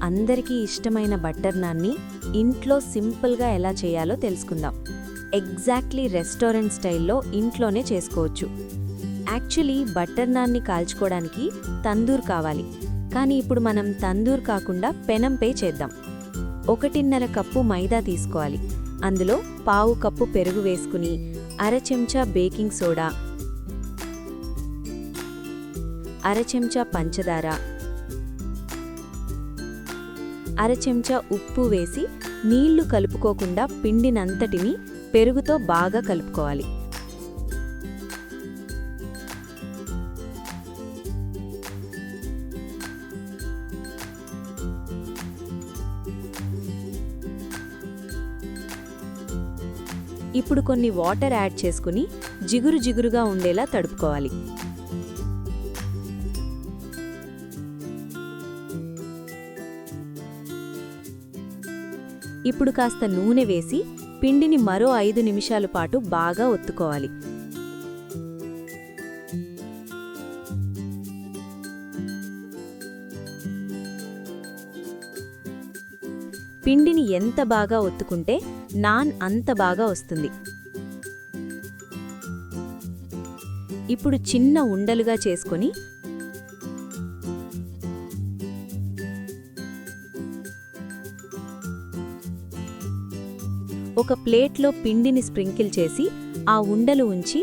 అందరికీ ఇష్టమైన బటర్ నాన్ని ఇంట్లో సింపుల్గా ఎలా చేయాలో తెలుసుకుందాం. ఎగ్జాక్ట్లీ రెస్టారెంట్ స్టైల్లో ఇంట్లోనే చేసుకోవచ్చు. యాక్చువల్లీ బటర్ నాన్ని కాల్చుకోవడానికి తందూర్ కావాలి, కానీ ఇప్పుడు మనం తందూర్ కాకుండా పెనంపై చేద్దాం. 1.5 కప్పు మైదా తీసుకోవాలి. అందులో 1/2 కప్పు పెరుగు వేసుకుని, అర చెంచా బేకింగ్ సోడా, అర చెంచా పంచదార, అర చెంచా ఉప్పు వేసి నీళ్లు కలుపుకోకుండా పిండినంతటిని పెరుగుతో బాగా కలుపుకోవాలి. ఇప్పుడు కొన్ని వాటర్ యాడ్ చేసుకుని జిగురుగా ఉండేలా తడుపుకోవాలి. ఇప్పుడు కాస్త నూనె వేసి పిండిని మరో 5 నిమిషాల పాటు బాగా ఒత్తుకోవాలి. పిండిని ఎంత బాగా ఒత్తుకుంటే నాన్ అంత బాగా వస్తుంది. ఇప్పుడు చిన్న ఉండలుగా చేసుకొని ఒక ప్లేట్లో పిండిని స్ప్రింకిల్ చేసి ఆ ఉండలు ఉంచి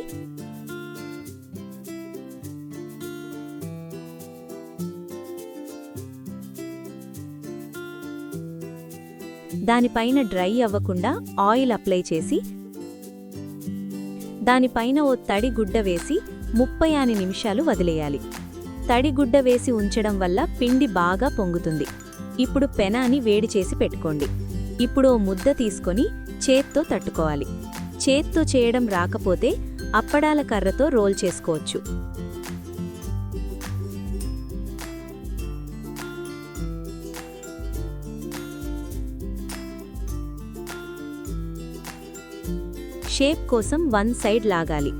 దానిపైన డ్రై అవ్వకుండా ఆయిల్ అప్లై చేసి దానిపైన ఓ తడి గుడ్డ వేసి 30 నిమిషాలు వదిలేయాలి. తడి గుడ్డ వేసి ఉంచడం వల్ల పిండి బాగా పొంగుతుంది. ఇప్పుడు పెనాన్ని వేడి చేసి పెట్టుకోండి. ఇప్పుడు ఓ ముద్ద తీసుకొని చేత్తో తట్టుకోవాలి. చేత్తో చేయడం రాకపోతే అప్పడాల కర్రతో రోల్ చేసుకోవచ్చు. షేప్ కోసం 1 సైడ్ లాగాలి.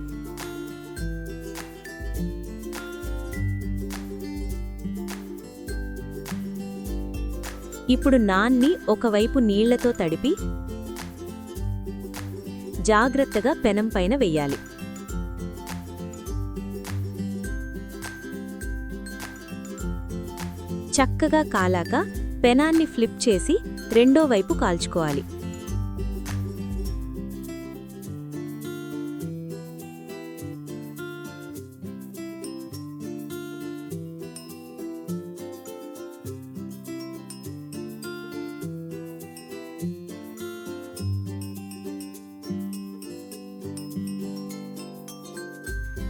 ఇప్పుడు నాన్ని ఒకవైపు నీళ్లతో తడిపి జాగ్రత్తగా పెనం పైన వెయ్యాలి. చక్కగా కాలాక పెనాన్ని ఫ్లిప్ చేసి రెండో వైపు కాల్చుకోవాలి.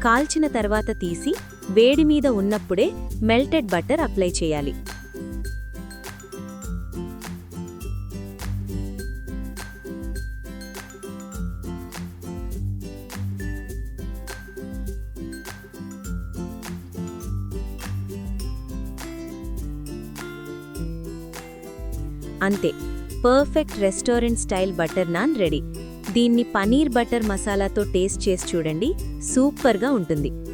కాల్చిన తర్వాత తీసి వేడి మీద ఉన్నప్పుడే మెల్టెడ్ బటర్ అప్లై చేయాలి. అంతే, perfect restaurant style butter non ready. దీన్ని పనీర్ బటర్ మసాలాతో టేస్ట్ చేసి చూడండి, సూపర్గా ఉంటుంది.